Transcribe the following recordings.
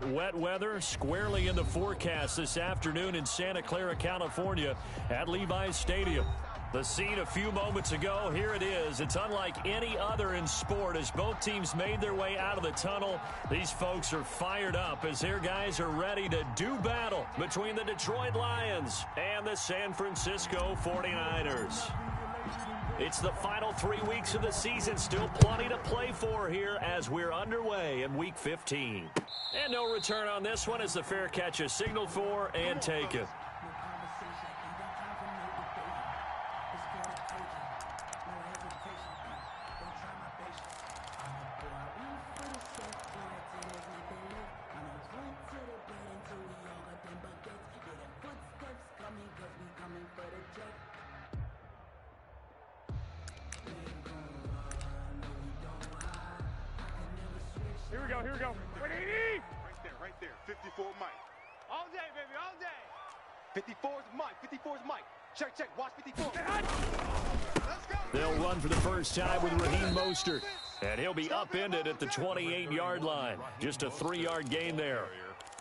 Wet weather squarely in the forecast this afternoon in Santa Clara, California at Levi's Stadium. The scene a few moments ago, here it is. It's unlike any other in sport as both teams made their way out of the tunnel. These folks are fired up as their guys are ready to do battle between the Detroit Lions and the San Francisco 49ers. It's the final 3 weeks of the season. Still plenty to play for here as we're underway in Week 15. And no return on this one as the fair catch is signaled for and taken. Here we go, here we go. Right there. 54 Mike. All day, baby, all day. 54 is Mike. 54 is Mike. Check. Watch 54. Let's go. They'll run for the first time with Raheem Mostert. And he'll be upended at the 28-yard line. Just a 3-yard gain there.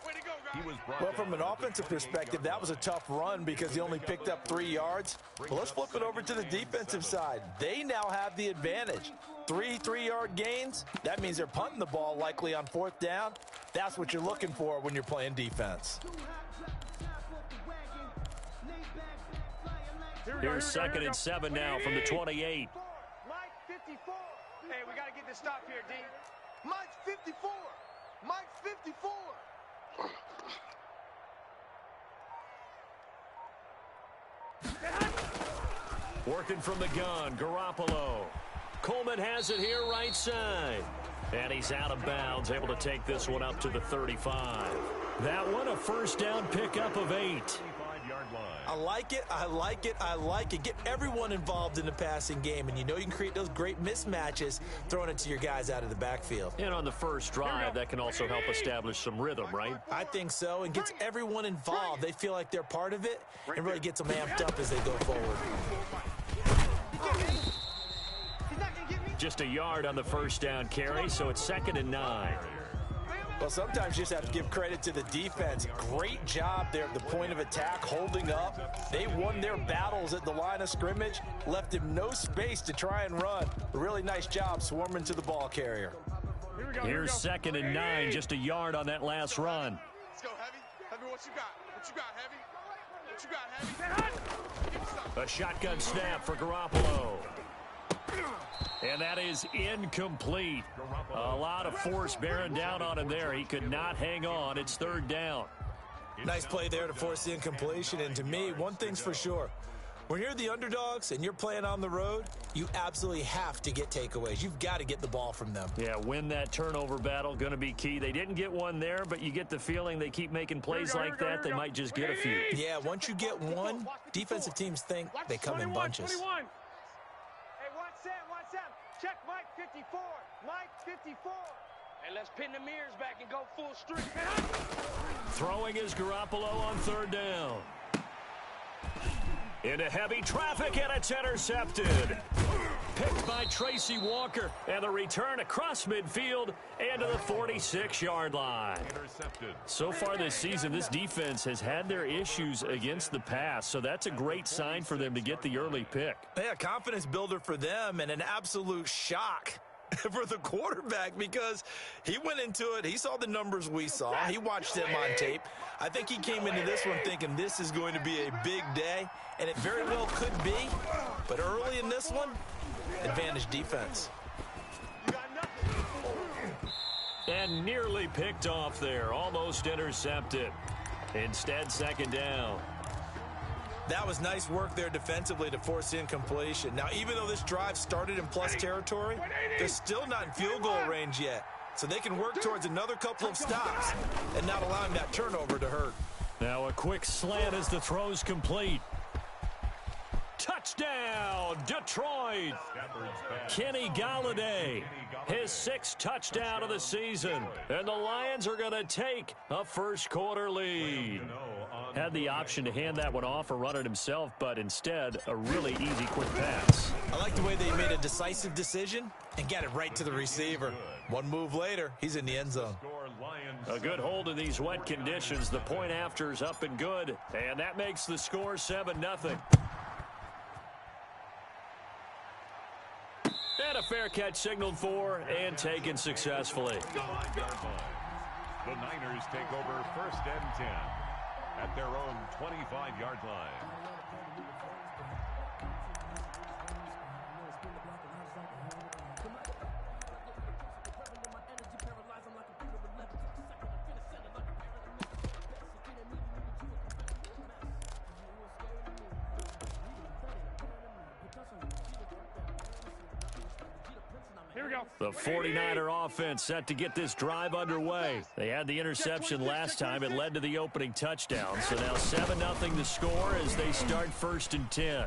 Way to go, guys. Well, from an offensive perspective, that was a tough run because he only picked up 3 yards. But let's flip it over to the defensive side. They now have the advantage. 3-3-yard gains, that means they're punting the ball likely on 4th down. That's what you're looking for when you're playing defense. Here's 2nd and 7 now from the 28. Mike 54. Hey, we got to get this stop here, D. Mike's 54. Mike's 54. Working from the gun, Garoppolo. Coleman has it here right side. And he's out of bounds, able to take this one up to the 35. That one a first down pickup of 8. I like it. Get everyone involved in the passing game, and you know you can create those great mismatches throwing it to your guys out of the backfield. And on the first drive, that can also help establish some rhythm, right? I think so, and gets everyone involved. They feel like they're part of it, and really gets them amped up as they go forward. Just a yard on the first down carry, so it's 2nd and 9. Well, sometimes you just have to give credit to the defense. Great job there at the point of attack, holding up. They won their battles at the line of scrimmage, left him no space to try and run. A really nice job swarming to the ball carrier. Here's 2nd and 9, just a yard on that last run. Let's go, Heavy. Heavy, what you got? What you got, Heavy? What you got, Heavy? A shotgun snap for Garoppolo. And that is incomplete. A lot of force bearing down on him there. He could not hang on. It's 3rd down. Nice play there to force the incompletion. And to me, one thing's for sure. When you're the underdogs and you're playing on the road, you absolutely have to get takeaways. You've got to get the ball from them. Yeah, win that turnover battle, going to be key. They didn't get one there, but you get the feeling they keep making plays like that, they might just get a few. Yeah, once you get one, defensive teams think they come in bunches. 21. Hey, watch Sam. Check Mike 54. Mike 54. Hey, let's pin the mirrors back and go full streak. Throwing is Garoppolo on 3rd down. Into heavy traffic, and it's intercepted. Picked by Tracy Walker, and the return across midfield and to the 46-yard line. So far this season, this defense has had their issues against the pass, so that's a great sign for them to get the early pick. Yeah, confidence builder for them and an absolute shock for the quarterback because he went into it. He saw the numbers we saw. He watched them on tape. I think he came into this one thinking this is going to be a big day, and it very well could be. But early in this one, advantage defense. And nearly picked off there. Almost intercepted. Instead, 2nd down. That was nice work there defensively to force incompletion. Now, even though this drive started in plus territory, they're still not in field goal range yet. So they can work towards another couple of stops and not allowing that turnover to hurt. Now a quick slant as the throw's complete. Touchdown, Detroit. Kenny Galladay, his 6th touchdown of the season. And the Lions are going to take a first-quarter lead. Had the option to hand that one off or run it himself, but instead, a really easy quick pass. I like the way they made a decisive decision and got it right to the receiver. One move later, he's in the end zone. A good hold in these wet conditions. The point after is up and good. And that makes the score 7-0. And a fair catch signaled for and taken successfully. The Niners take over 1st and 10 at their own 25-yard line. The 49er offense set to get this drive underway. They had the interception last time. It led to the opening touchdown. So now 7-0 the score as they start 1st and 10.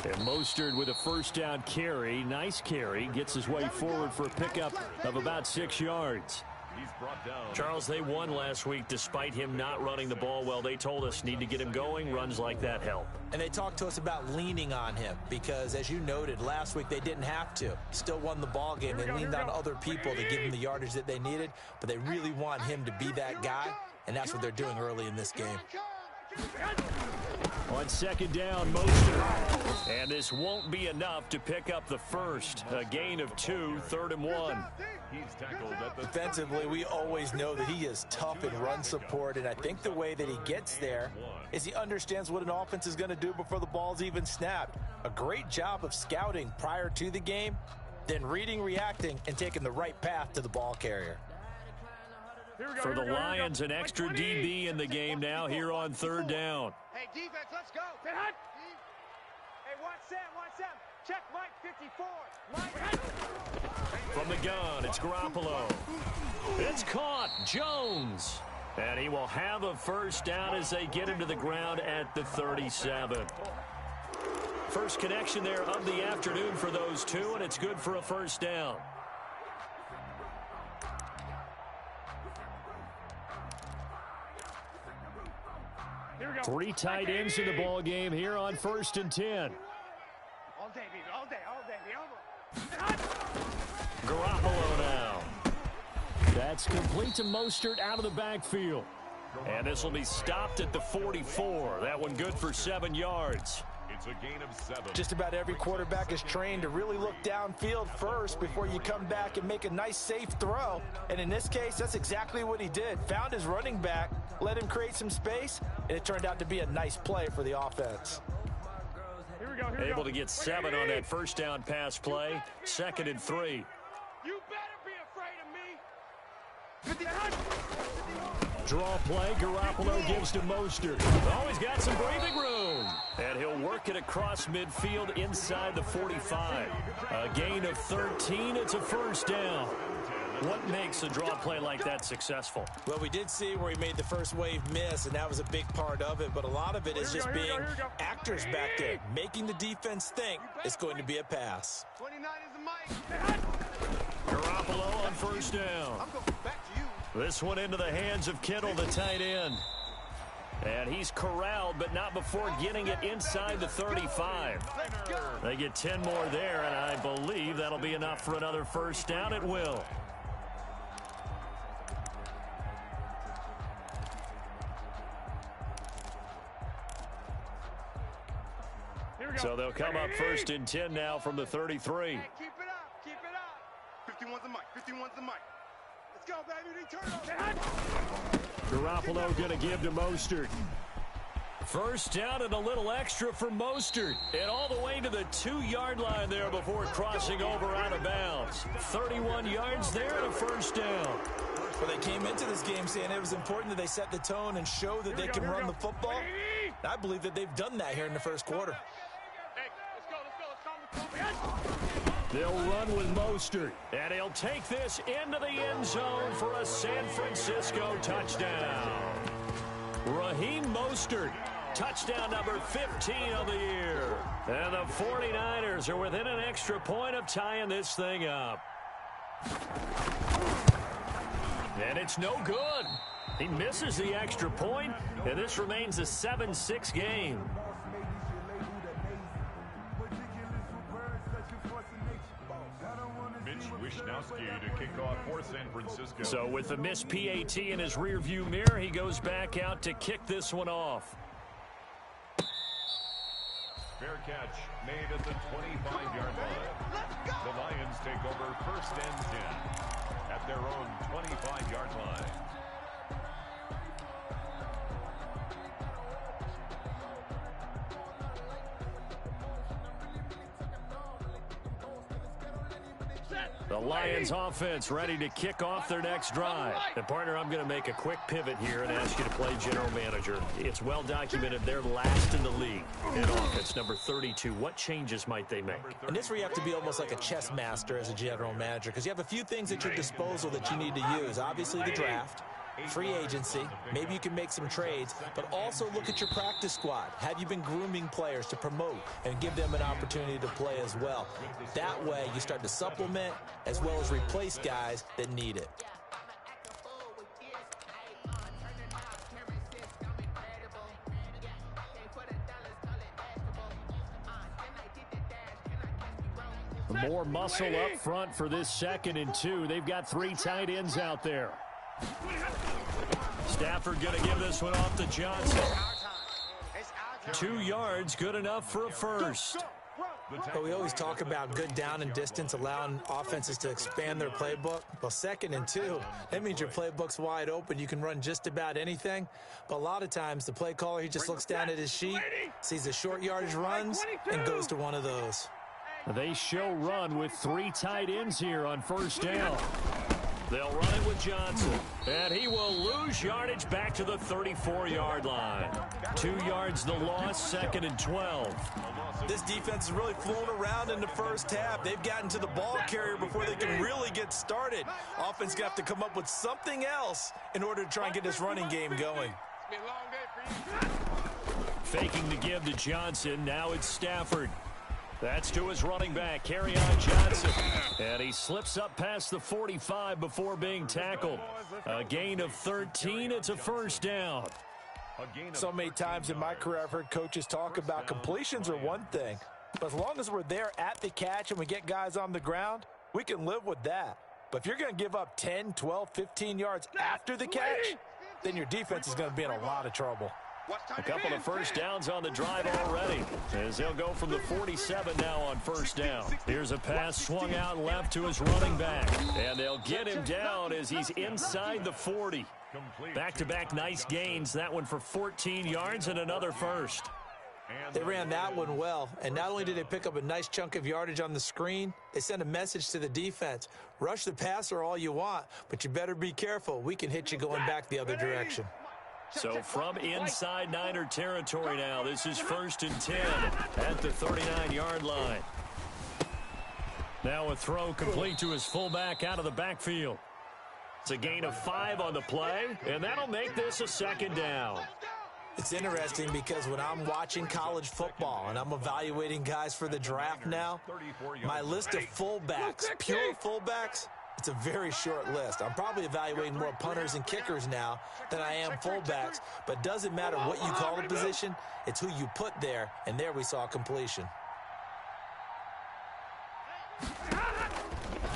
And Mostert with a first down carry. Nice carry. Gets his way forward for a pickup of about 6 yards. Charles, they won last week despite him not running the ball well. They told us need to get him going. Runs like that help. And they talked to us about leaning on him because, as you noted, last week they didn't have to. Still won the ball game. They leaned on other people to give him the yardage that they needed, but they really want him to be that guy, and that's what they're doing early in this game. On 2nd down, Mostert. And this won't be enough to pick up the first. A gain of 2, 3rd and 1. He's tackled at the Defensively, we always know that he is tough in run support, and I think the way that he gets there is he understands what an offense is going to do before the ball's even snapped. A great job of scouting prior to the game, then reading, reacting, and taking the right path to the ball carrier. For the Lions, an extra DB in the game now here on 3rd down. Hey, defense, let's go. Hey, watch Sam. Check Mike 54. Mike. From the gun, it's Garoppolo. It's caught. Jones. And he will have a first down as they get him to the ground at the 37. First connection there of the afternoon for those two, and it's good for a first down. Three tight ends in the ball game here on 1st and 10. All day, baby. All day. Garoppolo now. That's complete to Mostert out of the backfield. And this will be stopped at the 44. That one good for 7 yards. It's a gain of 7. Just about every quarterback is trained to really look downfield first before you come back and make a nice, safe throw. And in this case, that's exactly what he did. Found his running back, let him create some space, and it turned out to be a nice play for the offense. Able to get 7 on that first down pass play. 2nd and 3. You better be afraid of me. Draw play. Garoppolo gives to Mostert. Oh, he's got some breathing room. And he'll work it across midfield inside the 45. A gain of 13. It's a first down. What makes a draw play like that successful? Well, we did see where he made the first wave miss, and that was a big part of it. But a lot of it is just being actors back there, making the defense think it's going to be a pass. 29 is the mic. Garoppolo on first down. I'm going back to you. This one into the hands of Kittle, the tight end. And he's corralled, but not before getting it inside the 35. They get 10 more there, and I believe that'll be enough for another first down. It will. So they'll come up 1st and 10 now from the 33. Hey, keep it up. 51's the mic. Let's go, baby. Turn Garoppolo going to give to Mostert. First down and a little extra for Mostert. And all the way to the 2-yard line there before crossing over out of bounds. 31 yards there and a first down. Well, they came into this game saying it was important that they set the tone and show that they can run the football. And I believe that they've done that here in the first quarter. They'll run with Mostert, and he'll take this into the end zone for a San Francisco touchdown. Raheem Mostert, touchdown number 15 of the year. And the 49ers are within an extra point of tying this thing up. And it's no good. He misses the extra point, and this remains a 7-6 game. Mitch Wishnowski to kick off for San Francisco. So with the missed PAT in his rearview mirror, he goes back out to kick this one off. Fair catch made at the 25-yard line. The Lions take over first and 10 at their own 25-yard line. The Lions offense ready to kick off their next drive. And partner, I'm going to make a quick pivot here and ask you to play general manager. It's well documented they're last in the league in offense, number 32. What changes might they make? And this is where you have to be almost like a chess master as a general manager, because you have a few things at your disposal that you need to use. Obviously the draft, free agency, maybe you can make some trades, but also look at your practice squad. Have you been grooming players to promote and give them an opportunity to play as well? That way you start to supplement as well as replace guys that need it. More muscle up front for this 2nd and 2. They've got 3 tight ends out there. Stafford going to give this one off to Johnson. 2 yards, good enough for a first. But we always talk about good down and distance, allowing offenses to expand their playbook. Well, 2nd and 2, that means your playbook's wide open. You can run just about anything. But a lot of times, the play caller, he just looks down at his sheet, sees the short yardage runs, and goes to one of those. They show run with 3 tight ends here on first down. They'll run it with Johnson, and he will lose yardage back to the 34-yard line. 2 yards the loss, 2nd and 12. This defense has really flown around in the first half. They've gotten to the ball carrier before they can really get started. Offense going to have to come up with something else in order to try and get this running game going. Faking the give to Johnson. Now it's Stafford. That's to his running back, Kerryon Johnson. And he slips up past the 45 before being tackled. A gain of 13. It's a first down. So many times in my career, I've heard coaches talk about completions are one thing. But as long as we're there at the catch and we get guys on the ground, we can live with that. But if you're going to give up 10, 12, 15 yards after the catch, then your defense is going to be in a lot of trouble. A couple of first downs on the drive already, as they'll go from the 47 now on first down. Here's a pass swung out left to his running back, and they'll get him down as he's inside the 40. Back-to-back nice gains, that one for 14 yards and another first. They ran that one well, and not only did they pick up a nice chunk of yardage on the screen, they sent a message to the defense. Rush the passer all you want, but you better be careful. We can hit you going back the other direction. So from inside Niner territory now, this is 1st and 10 at the 39-yard line. Now a throw complete to his fullback out of the backfield. It's a gain of 5 on the play, and that'll make this a 2nd down. It's interesting because when I'm watching college football and I'm evaluating guys for the draft now, my list of fullbacks, pure fullbacks, it's a very short list. I'm probably evaluating more punters and kickers now than I am fullbacks, but doesn't matter what you call the position, it's who you put there, and there we saw completion.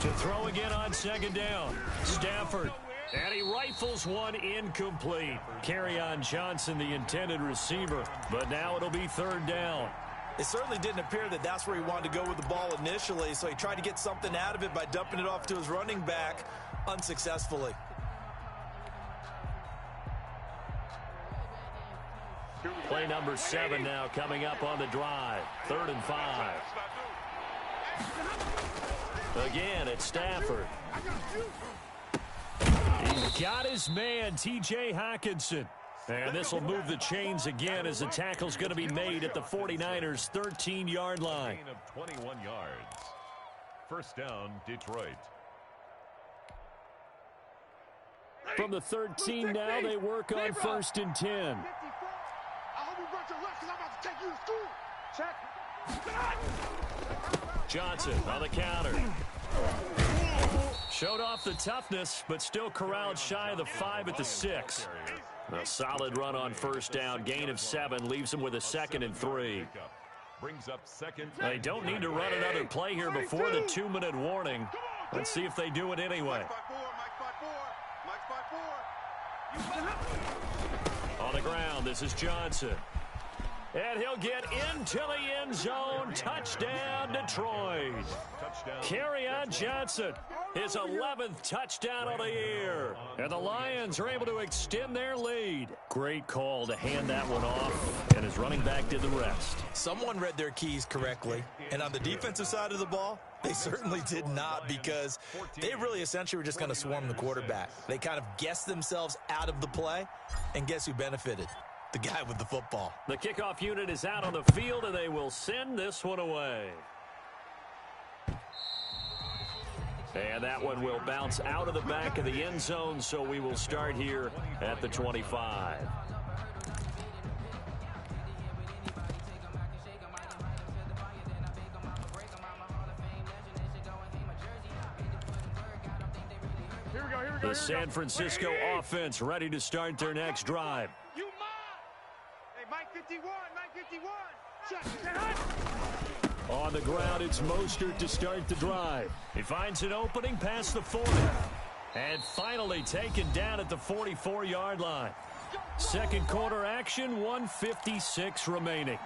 To throw again on 2nd down, Stafford. And he rifles one incomplete. Kerryon Johnson, the intended receiver, but now it'll be 3rd down. It certainly didn't appear that that's where he wanted to go with the ball initially, so he tried to get something out of it by dumping it off to his running back unsuccessfully. Play number 7 now coming up on the drive. 3rd and 5. Again, it's Stafford. He's got his man, T.J. Hockenson. And this will move the chains again as the tackle's going to be made at the 49ers' 13-yard line. Gain of 21 yards. First down, Detroit. From the 13 now, they work on 1st and 10. I hope you brought your left because I'm about to take you to school. Check. Johnson on the counter. Showed off the toughness, but still corralled shy of the 5 at the 6. A solid run on first down. Gain of 7 leaves him with a 2nd and 3. Brings up 2nd. They don't need to run another play here before the 2-minute warning. Let's see if they do it anyway. On the ground, this is Johnson. And he'll get into the end zone. Touchdown, Detroit. Kerryon Johnson, his 11th touchdown of the year. And the Lions are able to extend their lead. Great call to hand that one off, and his running back did the rest. Someone read their keys correctly. And on the defensive side of the ball, they certainly did not, because they really essentially were just going to swarm the quarterback. They kind of guessed themselves out of the play, and guess who benefited? The guy with the football. The kickoff unit is out on the field, and they will send this one away. And that one will bounce out of the back of the end zone, so we will start here at the 25. The San Francisco offense ready to start their next drive. Mike 51, Mike 51. On the ground, it's Mostert to start the drive. He finds an opening past the 40. And finally taken down at the 44-yard line. Second quarter action, 1:56 remaining.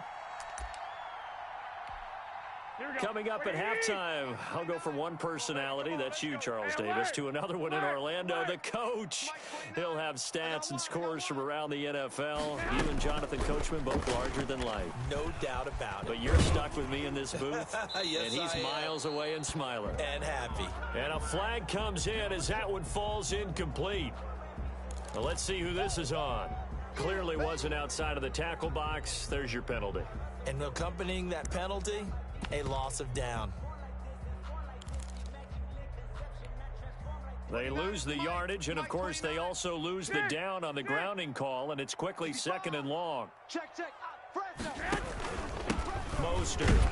Coming up at halftime, I'll go from one personality, that's you, Charles Davis, to another one in Orlando, the coach. He'll have stats and scores from around the NFL. You and Jonathan Coachman, both larger than life. No doubt about it. But you're stuck with me in this booth. Yes, and he's miles away and smiling. And happy. And a flag comes in as that one falls incomplete. Well, let's see who this is on. Clearly wasn't outside of the tackle box. There's your penalty. And accompanying that penalty, a loss of down. They lose the yardage, and of course they also lose the down on the grounding call, and it's quickly 2nd and long. Check. Mostert.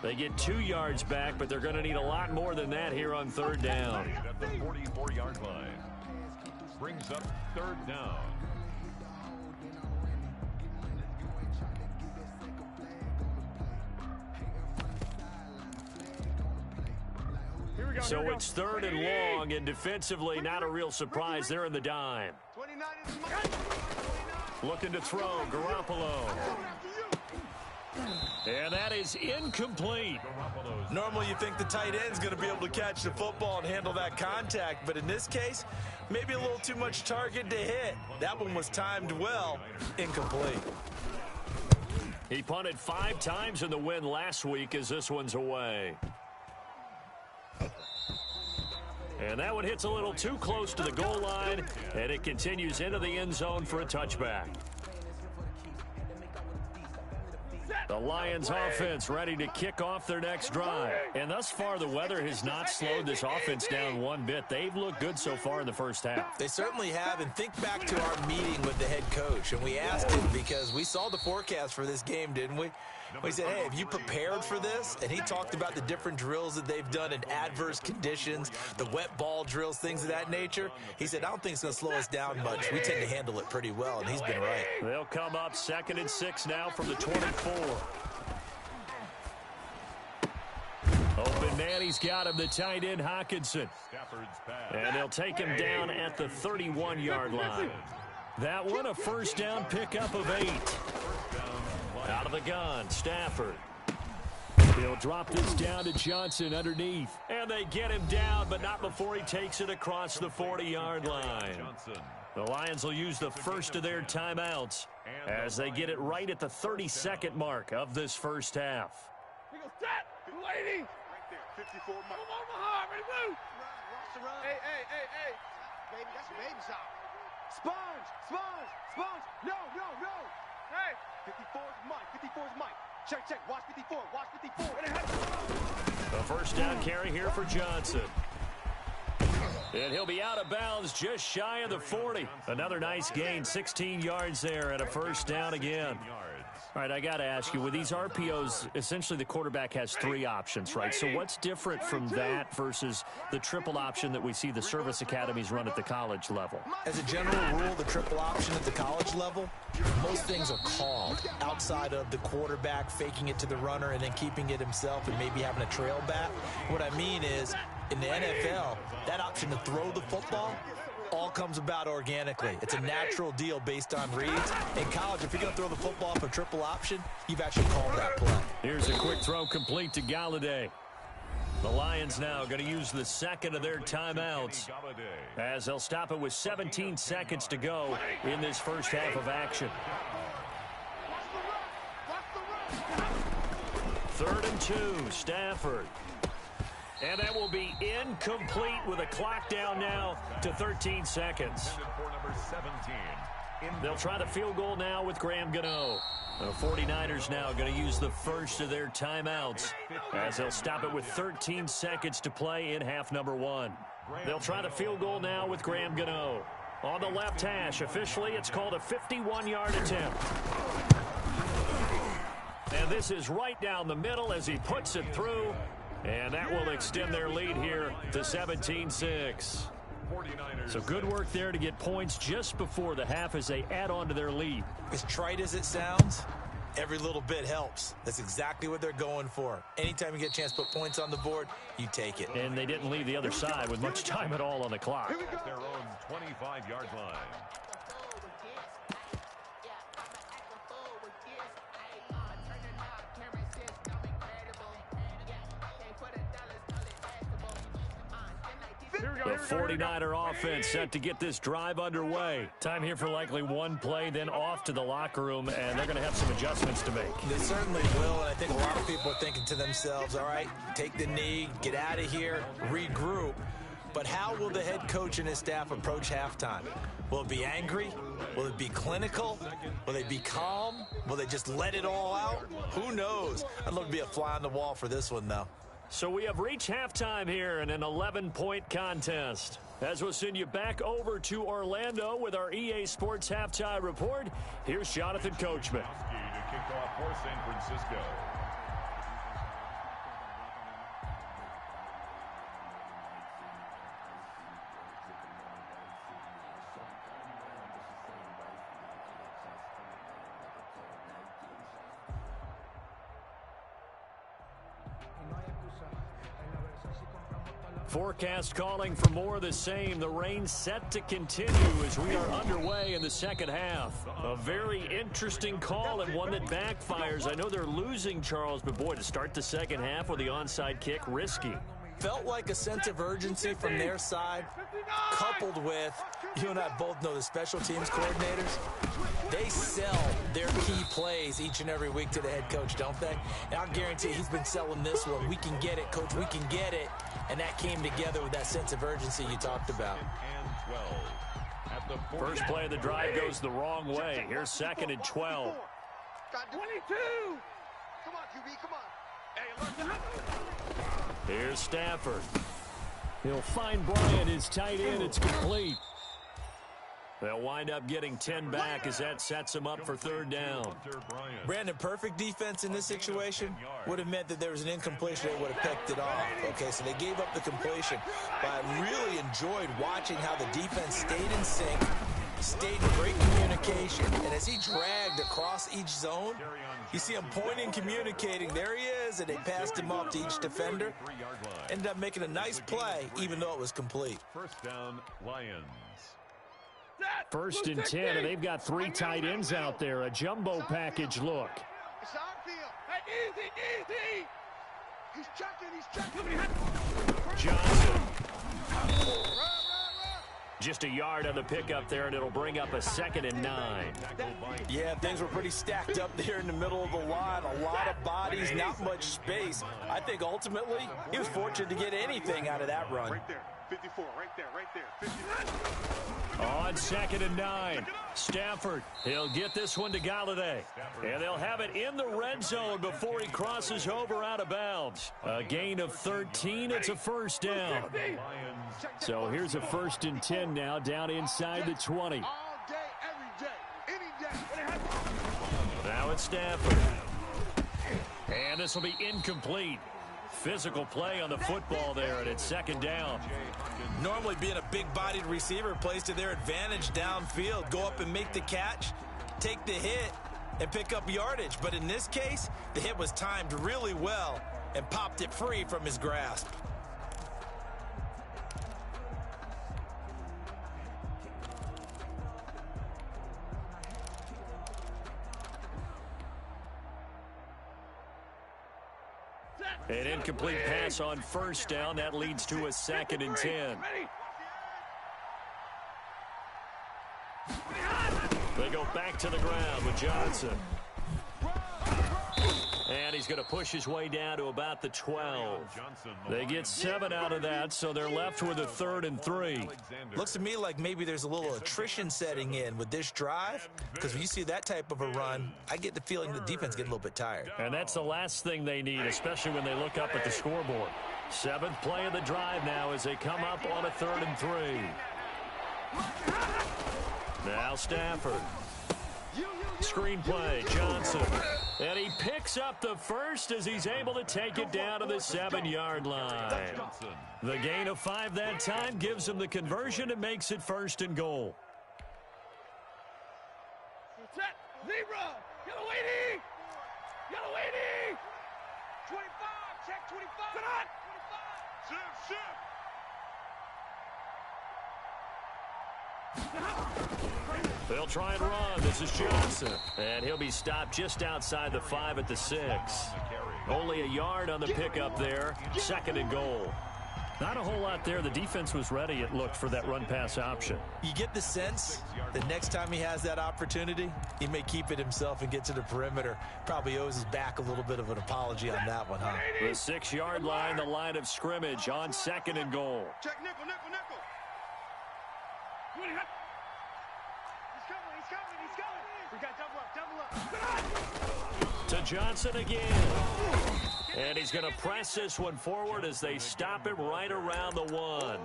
They get 2 yards back, but they're going to need a lot more than that here on 3rd down. At the 44-yard line. Brings up 3rd down. So it's 3rd and long, and defensively not a real surprise. They're in the dime. Looking to throw, Garoppolo. And that is incomplete. Normally you think the tight end's going to be able to catch the football and handle that contact, but in this case, maybe a little too much target to hit. That one was timed well, incomplete. He punted 5 times in the win last week as this one's away. And that one hits a little too close to the goal line, and it continues into the end zone for a touchback. The Lions offense ready to kick off their next drive. And thus far, the weather has not slowed this offense down one bit. They've looked good so far in the first half. They certainly have, and think back to our meeting with the head coach, and we asked him, because we saw the forecast for this game, didn't we? We said, hey, have you prepared for this? And he talked about the different drills that they've done in adverse conditions, the wet ball drills, things of that nature. He said, I don't think it's going to slow us down much. We tend to handle it pretty well, and he's been right. They'll come up 2nd and 6 now from the 24. Open man, he's got him, the tight end, Hockenson. And they'll take him down at the 31-yard line. That one, a 1st down pickup of 8. Out of the gun, Stafford. He'll drop this down to Johnson underneath. And they get him down, but not before he takes it across the 40-yard line. The Lions will use the first of their timeouts as they get it right at the 32nd mark of this first half. He goes, set, lady. Right there, 54. Come on, Mahar, ready, move. Hey. Baby, that's a baby shot. Sponge. No. Hey. 54 is Mike. Check. Watch 54. The first down carry here for Johnson. And he'll be out of bounds just shy of the 40. Another nice gain, 16 yards there, and a 1st down again. All right, I got to ask you, with these RPOs, essentially the quarterback has 3 options, right? So what's different from that versus the triple option that we see the service academies run at the college level? As a general rule, the triple option at the college level, most things are called outside of the quarterback faking it to the runner and then keeping it himself and maybe having a trail back. What I mean is, in the NFL, that option to throw the football all comes about organically. It's a natural deal based on reads. In college, if you're going to throw the football off a triple option, you've actually called that play. Here's a quick throw complete to Galladay. The Lions now going to use the second of their timeouts as they'll stop it with 17 seconds to go in this first half of action. 3rd and 2, Stafford. And that will be incomplete with a clock down now to 13 seconds. They'll try the field goal now with Graham Gano. The 49ers now going to use the first of their timeouts as they'll stop it with 13 seconds to play in half number 1. They'll try the field goal now with Graham Gano. On the left hash, officially it's called a 51-yard attempt. And this is right down the middle as he puts it through. And that will extend their lead here to 17-6. So good work there to get points just before the half as they add on to their lead. As trite as it sounds, every little bit helps. That's exactly what they're going for. Anytime you get a chance to put points on the board, you take it. And they didn't leave the other side with much time at all on the clock. At their own 25-yard line. The 49er offense set to get this drive underway. Time here for likely one play, then off to the locker room, and they're going to have some adjustments to make. They certainly will, and I think a lot of people are thinking to themselves, all right, take the knee, get out of here, regroup. But how will the head coach and his staff approach halftime? Will it be angry? Will it be clinical? Will they be calm? Will they just let it all out? Who knows? I'd love to be a fly on the wall for this one, though. So we have reached halftime here in an 11-point contest. As we'll send you back over to Orlando with our EA Sports Halftime Report, here's Jonathan Coachman. To kick off for San Francisco. Forecast calling for more of the same. The rain set to continue as we are underway in the second half. A very interesting call and one that backfires. I know they're losing, Charles, but boy, to start the second half with the onside kick, risky. Felt like a sense of urgency from their side, coupled with, you and I both know the special teams coordinators, they sell their key plays each and every week to the head coach, don't they? And I'll guarantee he's been selling this one. We can get it, coach, we can get it. And that came together with that sense of urgency you talked about. First play of the drive goes the wrong way. Here's 2nd and 12. 22. Come on, QB, come on. Hey, Here's Stafford. He'll find Bryant, his tight end. It's complete. They'll wind up getting 10 back as that sets him up for 3rd down. Brandon, perfect defense in this situation would have meant that there was an incompletion that would have picked it off. Okay, so they gave up the completion. But I really enjoyed watching how the defense stayed in sync, stayed in great communication. And as he dragged across each zone, you see him pointing, communicating. There he is, and they passed him off to each defender. Ended up making a nice play, even though it was complete. First down, Lions. 1st and 10, and they've got 3 tight ends out there. A jumbo package look. It's our field. Hey, easy. He's checking. Johnson. Just a yard on the pickup there, and it'll bring up a 2nd and 9. Yeah, things were pretty stacked up there in the middle of the line. A lot of bodies, not much space. I think ultimately he was fortunate to get anything out of that run. Right there. 54, right there. 54. On 2nd and 9, Stafford. He'll get this one to Galladay. And they'll have it in the red zone before he crosses over out of bounds. A gain of 13. It's a 1st down. So here's a 1st and 10 now down inside the 20. All day, every day, any day. Now with Stafford. And this will be incomplete. Physical play on the football there, and it's second down. Normally being a big-bodied receiver plays to their advantage downfield. Go up and make the catch, take the hit, and pick up yardage. But in this case, the hit was timed really well and popped it free from his grasp. An incomplete pass on first down. That leads to a 2nd and 10. They go back to the ground with Johnson. And he's going to push his way down to about the 12. They get 7 out of that, so they're left with a 3rd and 3. Looks to me like maybe there's a little attrition setting in with this drive, because when you see that type of a run, I get the feeling the defense getting a little bit tired. And that's the last thing they need, especially when they look up at the scoreboard. 7th play of the drive now as they come up on a 3rd and 3. Now Stafford. Screen play, Johnson. And he picks up the first as he's able to take it down to the 7-yard line. The gain of 5 that time gives him the conversion and makes it 1st and goal. Set, zebra, yellow 80, yellow 80, 25, check 25, good on, 25, shift. They'll try and run. This is Johnson. And he'll be stopped just outside the 5 at the 6. Only a yard on the pickup there. 2nd and goal. Not a whole lot there. The defense was ready, it looked, for that run-pass option. You get the sense that next time he has that opportunity, he may keep it himself and get to the perimeter. Probably owes his back a little bit of an apology on that one, huh? The 6-yard line, the line of scrimmage on 2nd and goal. Check nickel, nickel, nickel. He's coming. We got double up. To Johnson again. And he's going to press this one forward as they stop him right around the 1.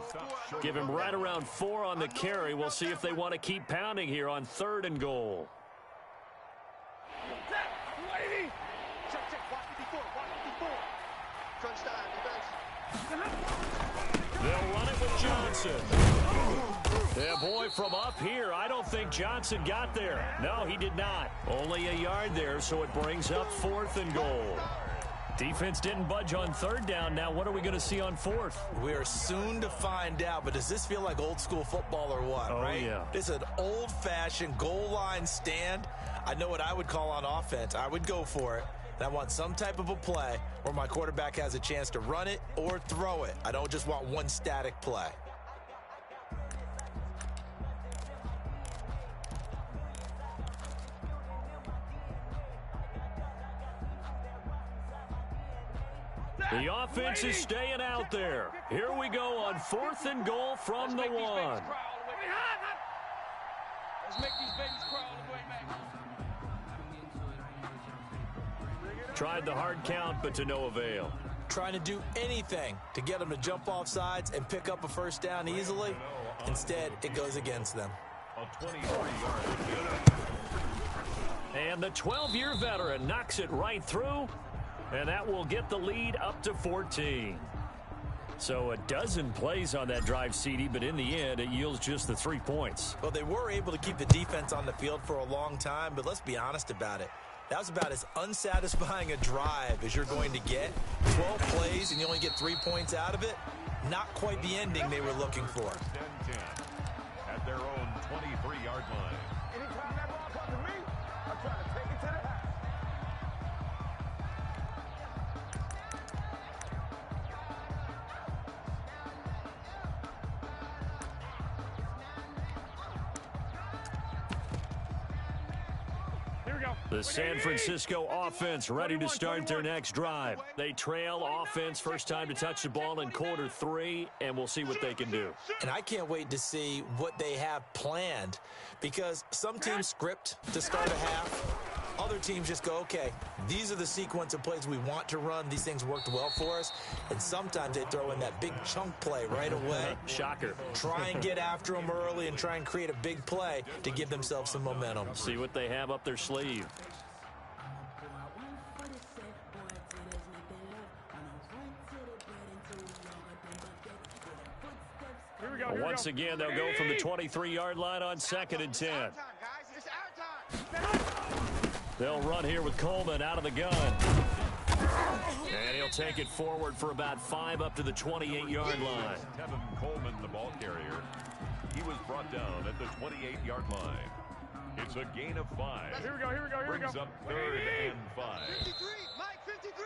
Give him right around 4 on the carry. We'll see if they want to keep pounding here on 3rd and goal. They'll run it with Johnson. Yeah, boy, from up here, I don't think Johnson got there. No, he did not. Only a yard there, so it brings up 4th and goal. Defense didn't budge on 3rd down. Now, what are we going to see on 4th? We are soon to find out, but does this feel like old school football or what, right? Yeah. This is an old-fashioned goal line stand. I know what I would call on offense. I would go for it. And I want some type of a play where my quarterback has a chance to run it or throw it. I don't just want one static play. The offense is staying out there. Here we go on 4th and goal from the 1. Let's make these babies crawl all the way back. Tried the hard count, but to no avail. Trying to do anything to get them to jump off sides and pick up a 1st down easily. Instead, it goes against them. And the 12-year veteran knocks it right through. And that will get the lead up to 14. So a dozen plays on that drive, CD, but in the end, it yields just the 3 points. Well, they were able to keep the defense on the field for a long time, but let's be honest about it. That was about as unsatisfying a drive as you're going to get. 12 plays and you only get 3 points out of it. Not quite the ending they were looking for. At their own 23-yard line. Anytime that ball comes to me, I'm trying to take it to the house. The San Francisco offense ready to start their next drive. They trail offense first time to touch the ball in quarter 3, and we'll see what they can do. And I can't wait to see what they have planned, because some teams script to start a half. Other teams just go, okay, these are the sequence of plays we want to run. These things worked well for us. And sometimes they throw in that big chunk play right away. Shocker. Try and get after them early and try and create a big play to give themselves some momentum. See what they have up their sleeve. Once again, they'll go from the 23-yard line on 2nd and 10. They'll run here with Coleman out of the gun. And he'll take it forward for about 5 up to the 28-yard line. Kevin Coleman, the ball carrier. He was brought down at the 28-yard line. It's a gain of 5. Here we go. Brings up 3rd and 5. 53, Mike, 53.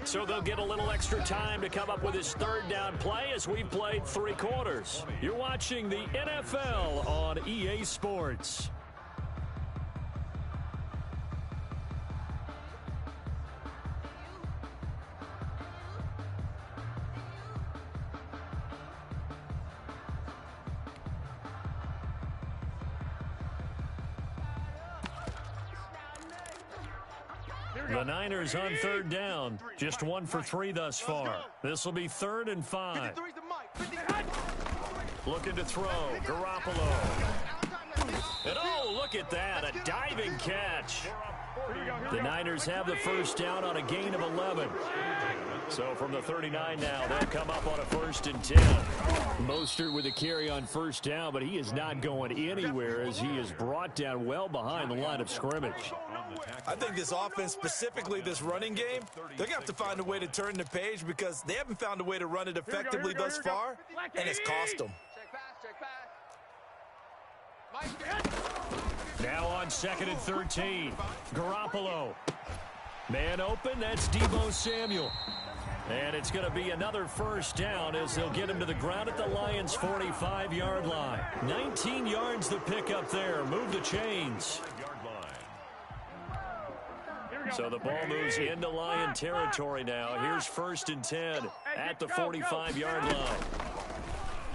So they'll get a little extra time to come up with his 3rd down play as we've played 3 quarters. You're watching the NFL on EA Sports. The Niners on 3rd down. Just 1 for 3 thus far. This will be 3rd and 5. Looking to throw. Garoppolo. And oh, look at that. A diving catch. The Niners have the 1st down on a gain of 11. So from the 39 now, they'll come up on a 1st and 10. Mostert with a carry on 1st down, but he is not going anywhere as he is brought down well behind the line of scrimmage. I think this offense, specifically this running game, they're going to have to find a way to turn the page because they haven't found a way to run it effectively thus far, and it's cost them. Now on 2nd and 13. Garoppolo. Man open, that's Deebo Samuel. And it's going to be another 1st down as they'll get him to the ground at the Lions' 45-yard line. 19 yards to pick up there. Move the chains. So the ball moves into Lion territory now. Here's 1st and 10 at the 45-yard line.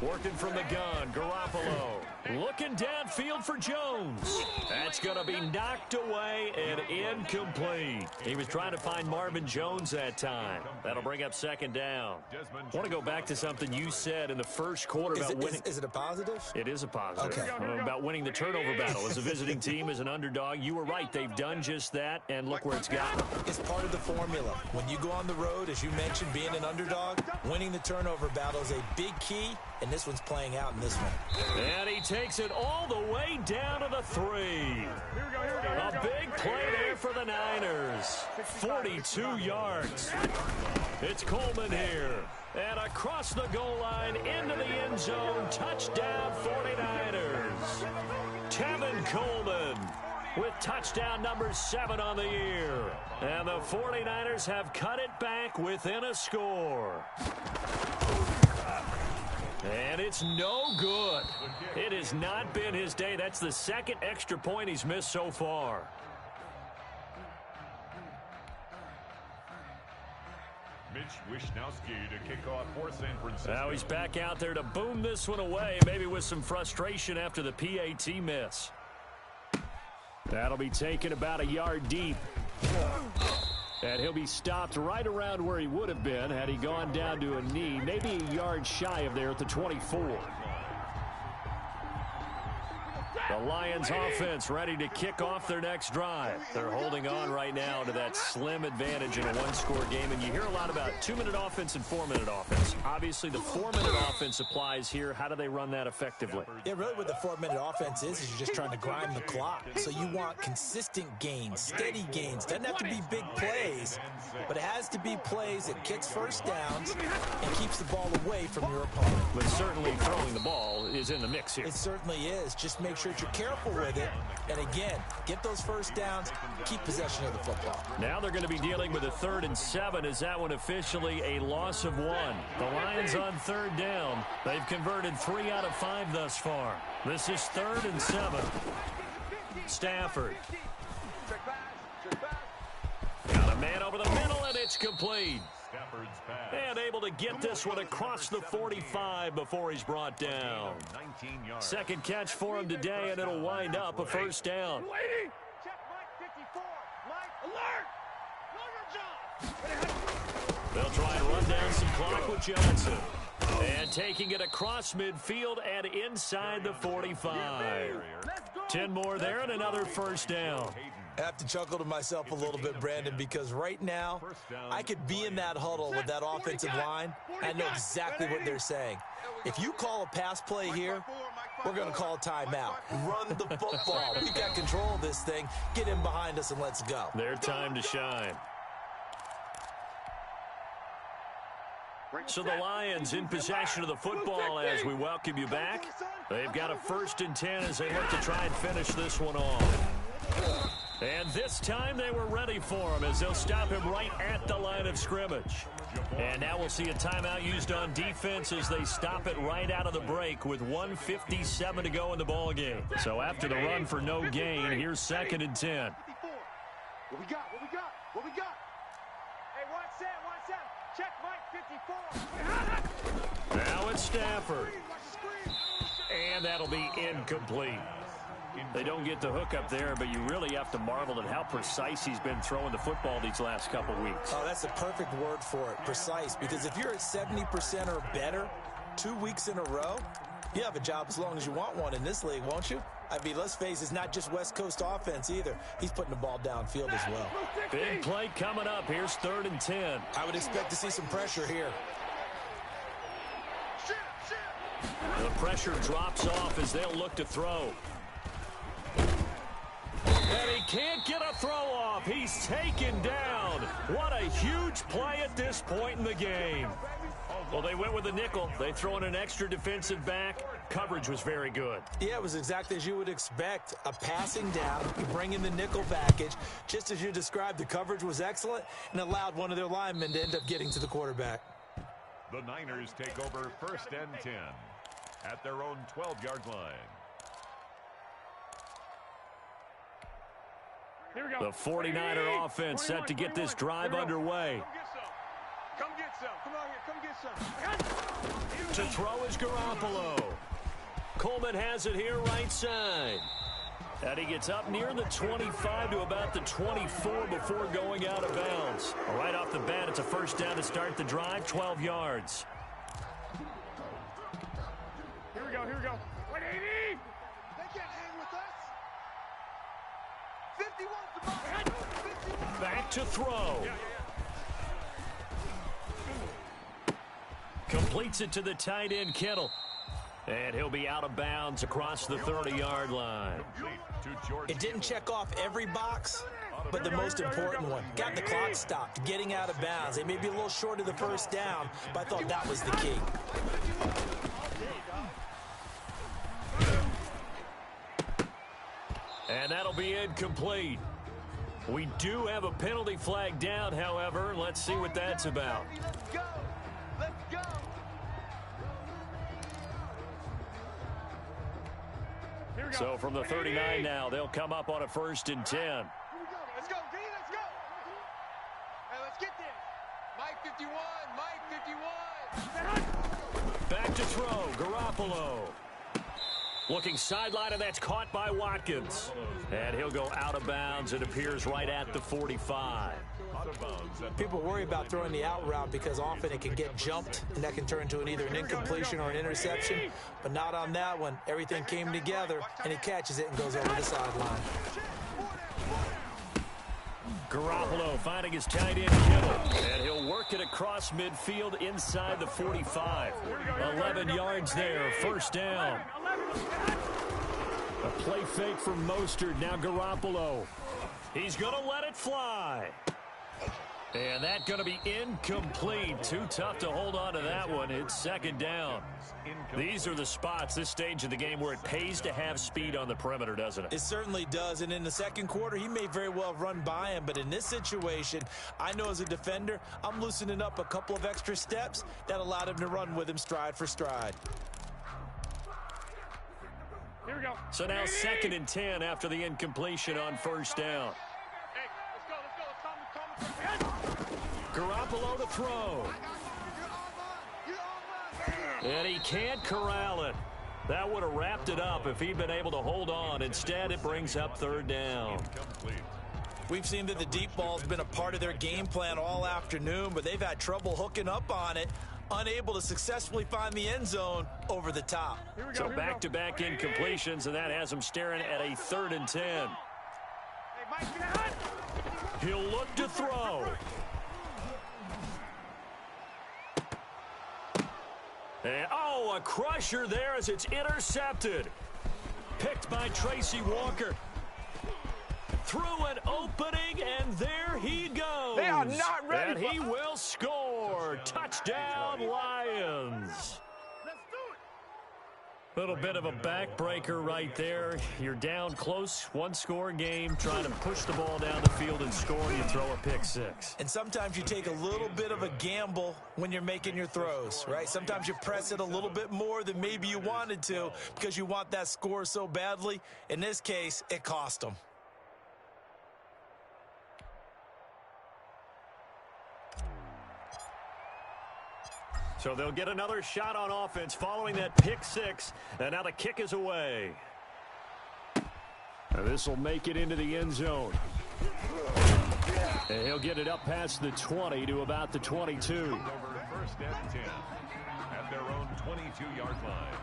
Working from the gun, Garoppolo. Looking downfield for Jones. That's going to be knocked away and incomplete. He was trying to find Marvin Jones that time. That'll bring up 2nd down. I want to go back to something you said in the 1st quarter about winning. Is it a positive? It is a positive. Okay. About winning the turnover battle. As a visiting team, as an underdog, you were right. They've done just that, and look where it's gotten. It's part of the formula. When you go on the road, as you mentioned, being an underdog, winning the turnover battle is a big key, and this one's playing out in this one. And he takes it all the way down to the 3. A big play there for the Niners. 42 yards. It's Coleman here. And across the goal line into the end zone. Touchdown 49ers. Tevin Coleman with touchdown number 7 on the year. And the 49ers have cut it back within a score. And it's no good. It has not been his day. That's the 2nd extra point he's missed so far. Mitch Wishnowsky to kick off for San Francisco. Now he's back out there to boom this one away, maybe with some frustration after the PAT miss. That'll be taken about a yard deep. And he'll be stopped right around where he would have been had he gone down to a knee, maybe a yard shy of there at the 24. The Lions offense ready to kick off their next drive. They're holding on right now to that slim advantage in a 1-score game. And you hear a lot about 2-minute offense and 4-minute offense. Obviously, the 4-minute offense applies here. How do they run that effectively? Yeah, really what the 4-minute offense is you're just trying to grind the clock. So you want consistent gains, steady gains. Doesn't have to be big plays, but it has to be plays that gets 1st downs and keeps the ball away from your opponent. But certainly throwing the ball is in the mix here. It certainly is. Just make sure you're careful with it. And again, get those 1st downs, keep possession of the football. Now they're going to be dealing with a 3rd and 7. Is that one officially a loss of 1? The Lions on 3rd down. They've converted 3 out of 5 thus far. This is 3rd and 7. Stafford. Got a man over the middle, and it's complete. And able to get this one across the 45 before he's brought down. 2nd catch for him today, and it'll wind up a 1st down. They'll try and run down some clock with Johnson. And taking it across midfield and inside the 45. 10 more there and another 1st down. I have to chuckle to myself a little bit, Brandon, because right now I could be in that huddle with that offensive line. I know exactly what they're saying. If you call a pass play here, we're going to call a timeout. Run the football. We got control of this thing. Get in behind us and let's go. Their time to shine. So the Lions in possession of the football as we welcome you back. They've got a 1st and 10 as they look to try and finish this one off. And this time they were ready for him as they'll stop him right at the line of scrimmage. And now we'll see a timeout used on defense as they stop it right out of the break with 1:57 to go in the ball game. So after the run for no gain, here's 2nd and 10. What we got? What we got? What we got? Hey, watch that. Check Mike 54. Now it's Stafford. And that'll be incomplete. They don't get the hook up there, but you really have to marvel at how precise he's been throwing the football these last couple weeks. Oh, that's a perfect word for it, precise, because if you're at 70% or better 2 weeks in a row, you have a job as long as you want one in this league, won't you? I mean, let's face it, it's not just West Coast offense either. He's putting the ball downfield as well. Big play coming up. Here's 3rd and 10. I would expect to see some pressure here. The pressure drops off as they'll look to throw. And he can't get a throw off. He's taken down. What a huge play at this point in the game. Well, they went with a nickel. They throw in an extra defensive back. Coverage was very good. Yeah, it was exactly as you would expect. A passing down, you bring in the nickel package. Just as you described, the coverage was excellent and allowed one of their linemen to end up getting to the quarterback. The Niners take over 1st and 10 at their own 12-yard line. Here we go. The 49er offense set to get this drive underway. Come get some. Come on here. Come get some. To throw is Garoppolo. Coleman has it here right side. And he gets up near the 25 to about the 24 before going out of bounds. Right off the bat, it's a 1st down to start the drive, 12 yards. Here we go. 180. They can't hang with us. 51's the ball. 51. Back to throw. Completes it to the tight end, Kittle. And he'll be out of bounds across the 30-yard line. It didn't check off every box, but the most important one. Got the clock stopped, getting out of bounds. They may be a little short of the 1st down, but I thought that was the key. And that'll be incomplete. We do have a penalty flag down, however. Let's see what that's about. Let's go. Let's go. So from the 39 now, they'll come up on a 1st and 10. Let's go, D, let's go. Hey, let's get this. Mike 51. Back to throw, Garoppolo. Looking sideline, and that's caught by Watkins. And he'll go out of bounds. It appears right at the 45. People worry about throwing the out route because often it can get jumped, and that can turn into either an incompletion or an interception. But not on that one. Everything came together, and he catches it and goes over the sideline. Garoppolo finding his tight end, Kittle. And he'll work it across midfield inside the 45. 11 yards there, 1st down. A play fake from Mostert. Now Garoppolo. He's going to let it fly. And that's going to be incomplete. Too tough to hold on to that one. It's 2nd down. These are the spots, this stage of the game, where it pays to have speed on the perimeter, doesn't it? It certainly does. And in the 2nd quarter, he may very well run by him. But in this situation, I know as a defender, I'm loosening up a couple of extra steps that allowed him to run with him stride for stride. Here we go. So now 2nd and 10 after the incompletion on 1st down. Hey, let's go. Garoppolo to throw. And he can't corral it. That would have wrapped it up if he'd been able to hold on. Instead, it brings up 3rd down. We've seen that the deep ball's been a part of their game plan all afternoon, but they've had trouble hooking up on it, unable to successfully find the end zone over the top. So back-to-back incompletions, and that has them staring at a 3rd and 10. He'll look to throw. And, oh, a crusher there as it's intercepted. Picked by Tracy Walker. Through an opening, and there he goes. They are not ready. And he will score. Touchdown, Lions. Little bit of a backbreaker right there. You're down close, one-score game, trying to push the ball down the field and score, and you throw a pick six. And sometimes you take a little bit of a gamble when you're making your throws, right? Sometimes you press it a little bit more than maybe you wanted to because you want that score so badly. In this case, it cost them. So they'll get another shot on offense following that pick six. And now the kick is away. And this will make it into the end zone. And he'll get it up past the 20 to about the 22. Over first and 10 at their own 22-yard line.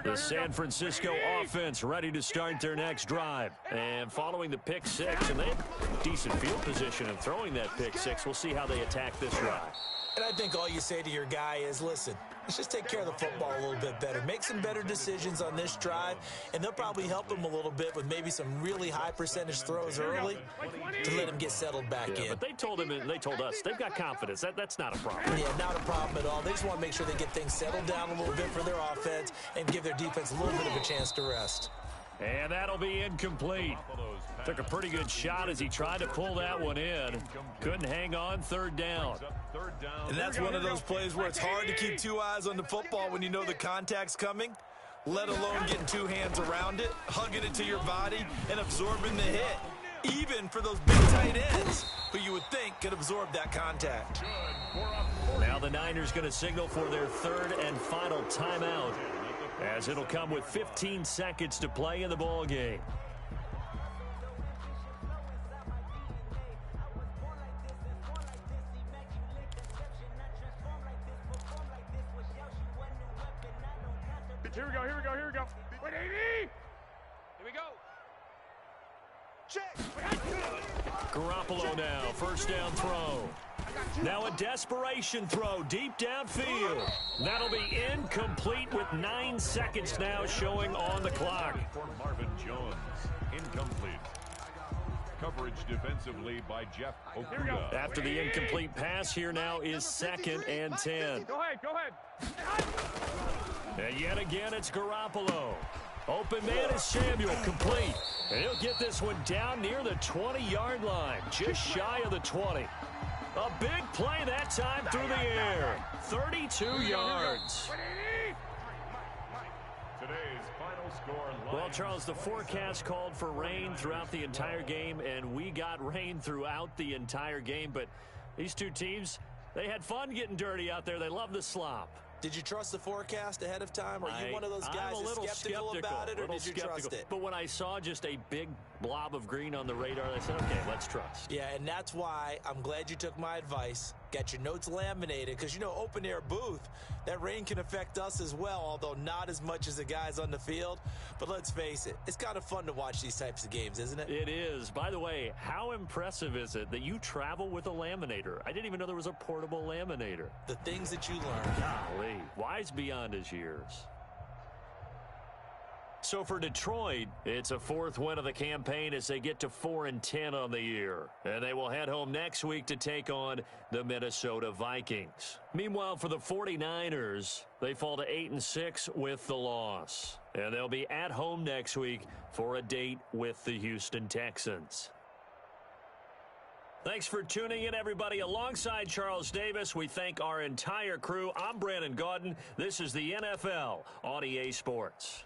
The San Francisco offense ready to start their next drive. And following the pick six, and they have decent field position in throwing that pick six. We'll see how they attack this drive. And I think all you say to your guy is, listen, let's just take care of the football a little bit better. Make some better decisions on this drive, and they'll probably help him a little bit with maybe some really high percentage throws early to let him get settled back in. But they told him, and they told us, they've got confidence. That's not a problem. Yeah, not a problem at all. They just want to make sure they get things settled down a little bit for their offense and give their defense a little bit of a chance to rest. And that'll be incomplete. Took a pretty good shot as he tried to pull that one in. Couldn't hang on, third down. And that's one of those plays where it's hard to keep two eyes on the football when you know the contact's coming, let alone getting two hands around it, hugging it to your body, and absorbing the hit. Even for those big tight ends who you would think could absorb that contact. Now the Niners going to signal for their third and final timeout, as it'll come with 15 seconds to play in the ball game. Here we go, here we go, here we go. Wait, 80! Here we go. Check. Garoppolo now, first down throw. Now a desperation throw deep downfield. That'll be incomplete with 9 seconds now showing on the clock. For Marvin Jones, incomplete. Coverage defensively by Jeff Okuda. After the incomplete pass, here now is 2nd and 10. Go ahead, go ahead. And yet again, it's Garoppolo. Open man is Samuel, complete. And he'll get this one down near the 20-yard line, just shy of the 20. A big play that time through the air. 32 yards. Today's final score. Well, Charles, the forecast called for rain throughout the entire game, and we got rain throughout the entire game. But these two teams, they had fun getting dirty out there. They love the slop. Did you trust the forecast ahead of time? Are you one of those guys that's skeptical about it, or did you trust it? But when I saw just a big blob of green on the radar, I said, okay, let's trust. Yeah, and that's why I'm glad you took my advice. Got your notes laminated, because, you know, open-air booth, that rain can affect us as well, although not as much as the guys on the field. But let's face it, it's kind of fun to watch these types of games, isn't it? It is. By the way, how impressive is it that you travel with a laminator? I didn't even know there was a portable laminator. The things that you learn. Golly, wise beyond his years. So for Detroit, it's a 4th win of the campaign as they get to 4-10 on the year. And they will head home next week to take on the Minnesota Vikings. Meanwhile, for the 49ers, they fall to 8-6 with the loss. And they'll be at home next week for a date with the Houston Texans. Thanks for tuning in, everybody. Alongside Charles Davis, we thank our entire crew. I'm Brandon Gaudin. This is the NFL on EA Sports.